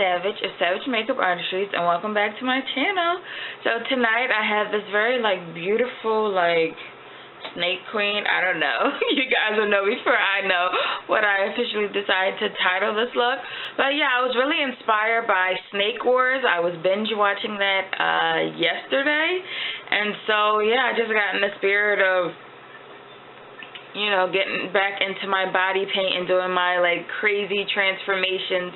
Savage of Savage Makeup Artistries, and welcome back to my channel. So tonight I have this very beautiful snake queen. I don't know. You guys will know before I know what I officially decided to title this look. But yeah, I was really inspired by Snake Wars. I was binge watching that yesterday, and so yeah, I just got in the spirit of getting back into my body paint and doing my crazy transformations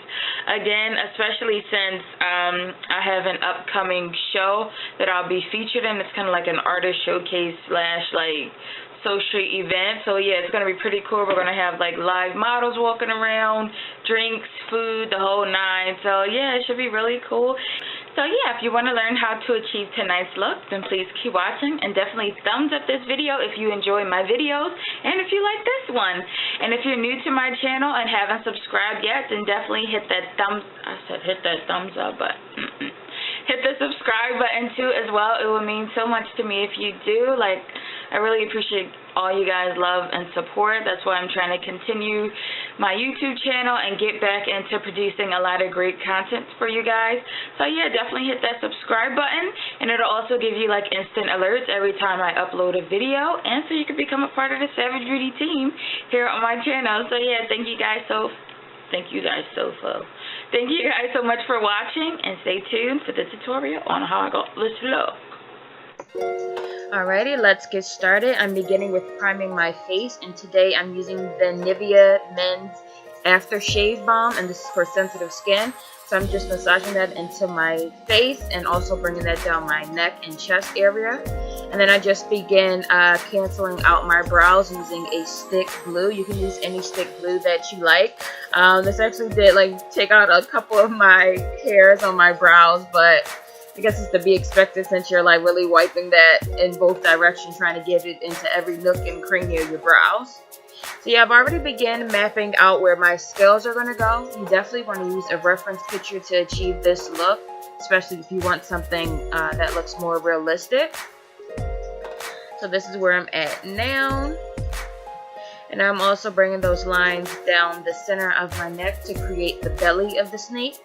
again, especially since I have an upcoming show that I'll be featured in. It's kind of like an artist showcase slash social event. So yeah, it's going to be pretty cool. We're going to have live models walking around, drinks, food, the whole nine. So yeah, it should be really cool. So yeah, if you want to learn how to achieve tonight's look, then please keep watching, and definitely thumbs up this video if you enjoy my videos and if you like this one. And if you're new to my channel and haven't subscribed yet, then definitely hit that thumbs up button. Hit the subscribe button too as well. It would mean so much to me if you do. I really appreciate all you guys' love and support. That's why I'm trying to continue my YouTube channel and get back into producing a lot of great content for you guys. So yeah, definitely hit that subscribe button, and it'll also give you instant alerts every time I upload a video, and so you can become a part of the Savage Beauty team here on my channel. So yeah, thank you guys so much for watching, and stay tuned for the tutorial on how I got this look. Alrighty, let's get started. I'm beginning with priming my face, and today I'm using the Nivea Men's Aftershave Balm, and this is for sensitive skin. So I'm just massaging that into my face and also bringing that down my neck and chest area. And then I just begin canceling out my brows using a stick glue. You can use any stick glue that you like. This actually did take out a couple of my hairs on my brows, but I guess it's to be expected since you're really wiping that in both directions, trying to get it into every nook and cranny of your brows. So yeah, I've already begun mapping out where my scales are going to go. You definitely want to use a reference picture to achieve this look, especially if you want something that looks more realistic. So this is where I'm at now. And I'm also bringing those lines down the center of my neck to create the belly of the snake.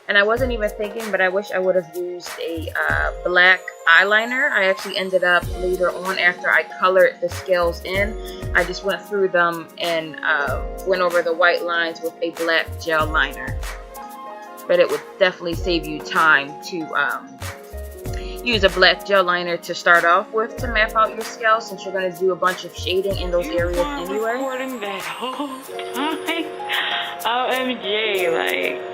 And I wasn't even thinking, but I wish I would have used a black eyeliner. I actually ended up later on, after I colored the scales in, I just went through them and went over the white lines with a black gel liner. But it would definitely save you time to use a black gel liner to start off with to map out your scales, since you're going to do a bunch of shading in those areas anyway. Recording that whole time. OMG,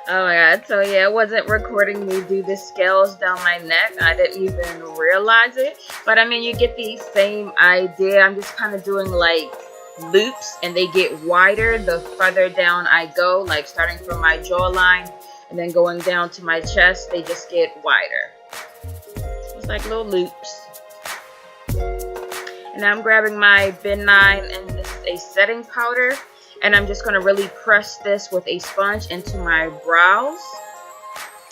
oh my god, so yeah, I wasn't recording me do the scales down my neck. I didn't even realize it. But I mean, you get the same idea. I'm just kind of doing loops, and they get wider the further down I go, starting from my jawline and then going down to my chest, they just get wider. It's like little loops. And now I'm grabbing my bin 9, and this is a setting powder. And I'm just going to really press this with a sponge into my brows.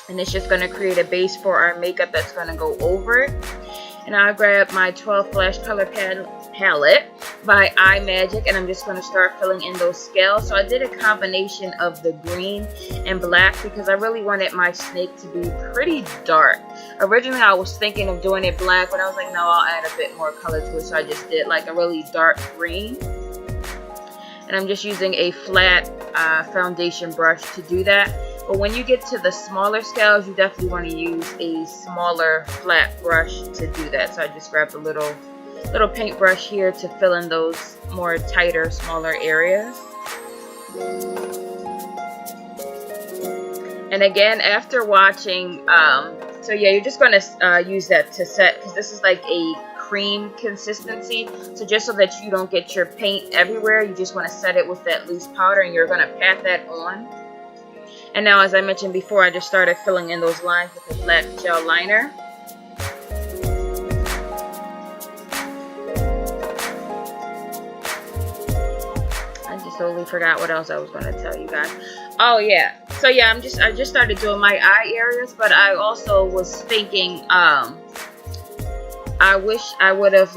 And it's just going to create a base for our makeup that's going to go over it. And I'll grab my 12 Flash Color Palette by iMagic. And I'm just going to start filling in those scales. So I did a combination of the green and black because I really wanted my snake to be pretty dark. Originally I was thinking of doing it black, but I was like, no, I'll add a bit more color to it. So I just did a really dark green. And I'm just using a flat foundation brush to do that. But when you get to the smaller scales, you definitely want to use a smaller flat brush to do that. So I just grabbed a little paintbrush here to fill in those more tighter, smaller areas. And again, after watching, so yeah, you're just going to use that to set, because this is a cream consistency. So just so that you don't get your paint everywhere, you just want to set it with that loose powder, and you're going to pat that on. And now, as I mentioned before, I just started filling in those lines with a black gel liner. I just totally forgot what else I was going to tell you guys. Oh yeah, so yeah, I just started doing my eye areas, but I also was thinking I wish I would have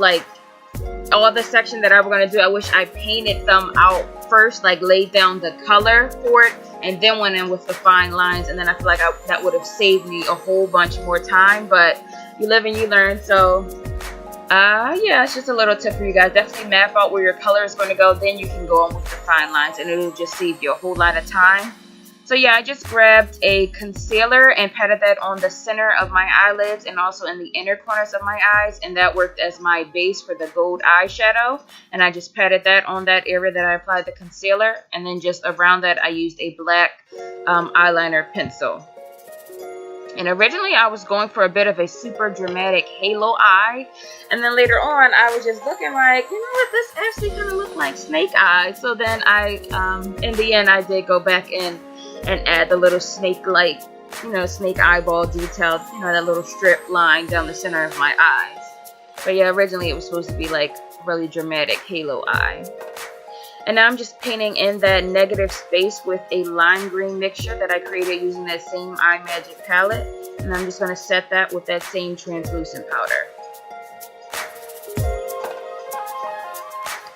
all the section that I was going to do, I wish I painted them out first, like laid down the color for it, and then went in with the fine lines. And then I feel like that would have saved me a whole bunch more time, but you live and you learn. So yeah, it's just a little tip for you guys. Definitely map out where your color is going to go, then you can go on with the fine lines, and it'll just save you a whole lot of time. So yeah, I just grabbed a concealer and patted that on the center of my eyelids and also in the inner corners of my eyes, and that worked as my base for the gold eyeshadow. And I just patted that on that area that I applied the concealer, and then just around that I used a black eyeliner pencil. And originally I was going for a bit of a super dramatic halo eye, and then later on I was just looking like, you know what, this actually kind of looked like snake eyes. So then in the end I did go back in and add the little snake-like, you know, snake eyeball detail, you know, that little strip line down the center of my eyes. But yeah, originally it was supposed to be like really dramatic halo eye. And now I'm just painting in that negative space with a lime green mixture that I created using that same iMagic palette. And I'm just going to set that with that same translucent powder.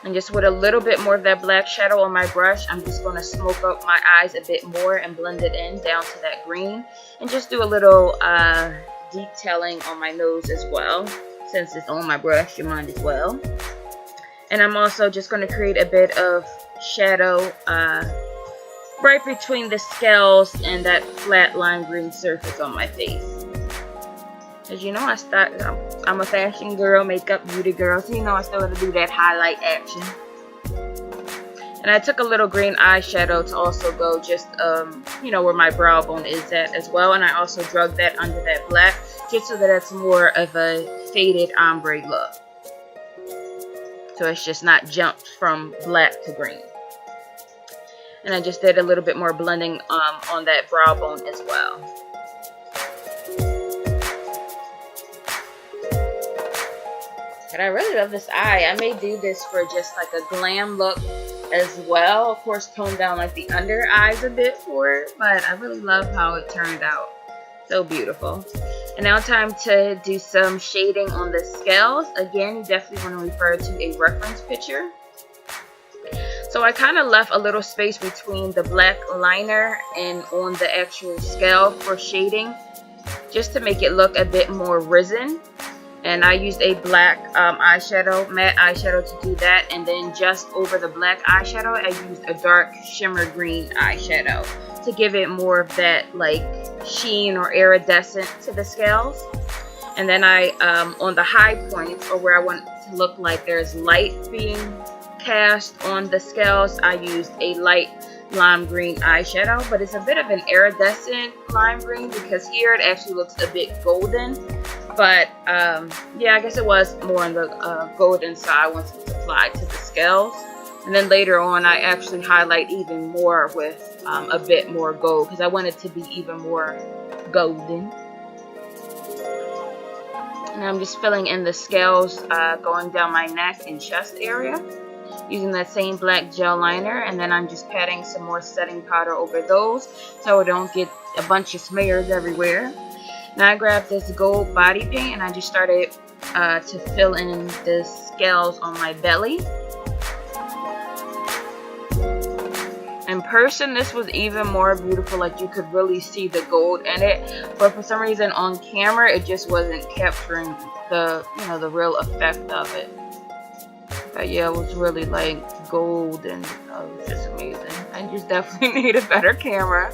And just with a little bit more of that black shadow on my brush, I'm just going to smoke up my eyes a bit more and blend it in down to that green. And just do a little detailing on my nose as well. Since it's on my brush, you might as well. And I'm also just going to create a bit of shadow right between the scales and that flat lime green surface on my face. As you know, I'm a fashion girl, makeup beauty girl, so you know I still got to do that highlight action. And I took a little green eyeshadow to also go just, you know, where my brow bone is at as well. And I also drug that under that black, just so that it's more of a faded ombre look. So it's just not jumped from black to green. And I just did a little bit more blending on that brow bone as well. But I really love this eye. I may do this for just like a glam look as well. Of course, tone down like the under eyes a bit for it. But I really love how it turned out. So beautiful. And now time to do some shading on the scales. Again, you definitely want to refer to a reference picture. So I kind of left a little space between the black liner and on the actual scale for shading, just to make it look a bit more risen. And I used a black eyeshadow, matte eyeshadow to do that. And then just over the black eyeshadow, I used a dark shimmer green eyeshadow to give it more of that like sheen or iridescent to the scales. And then I, on the high points, or where I want it to look like there's light being cast on the scales, I used a light lime green eyeshadow. But it's a bit of an iridescent lime green because here it actually looks a bit golden. But yeah, I guess it was more on the golden side once it's applied to the scales. And then later on, I actually highlight even more with a bit more gold because I want it to be even more golden. And I'm just filling in the scales going down my neck and chest area using that same black gel liner. And then I'm just patting some more setting powder over those so I don't get a bunch of smears everywhere. Now I grabbed this gold body paint and I just started to fill in the scales on my belly. In person, this was even more beautiful, like you could really see the gold in it. But for some reason on camera, it just wasn't capturing the, you know, the real effect of it. But yeah, it was really like gold and it was just amazing. I just definitely need a better camera.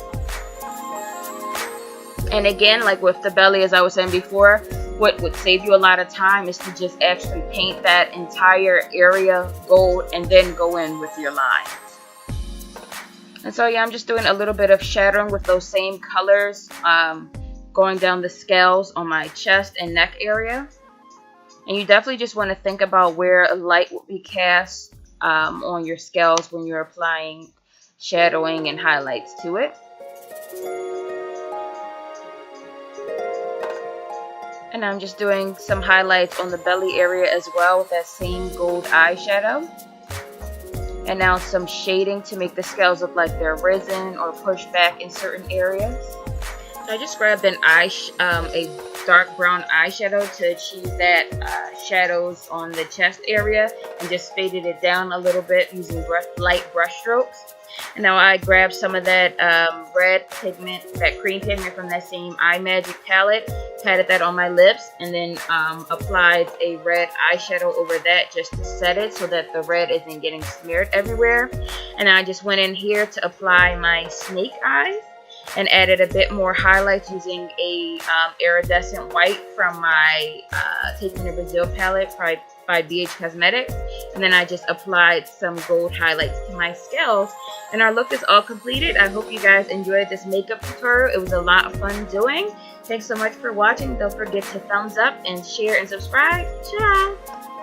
And again, like with the belly, as I was saying before, what would save you a lot of time is to just actually paint that entire area gold and then go in with your lines. And so yeah, I'm just doing a little bit of shadowing with those same colors, going down the scales on my chest and neck area. And you definitely just want to think about where a light will be cast on your scales when you're applying shadowing and highlights to it. And I'm just doing some highlights on the belly area as well with that same gold eyeshadow. And now some shading to make the scales look like they're risen or pushed back in certain areas. I just grabbed a dark brown eyeshadow to achieve that shadows on the chest area, and just faded it down a little bit using light brush strokes. And now I grabbed some of that red pigment, that cream pigment from that same iMagic palette, patted that on my lips, and then applied a red eyeshadow over that just to set it so that the red isn't getting smeared everywhere. And I just went in here to apply my snake eyes and added a bit more highlights using a iridescent white from my Taking the Brazil palette by BH Cosmetics. And then I just applied some gold highlights to my scales. And our look is all completed. I hope you guys enjoyed this makeup tutorial. It was a lot of fun doing. Thanks so much for watching. Don't forget to thumbs up and share and subscribe. Ciao!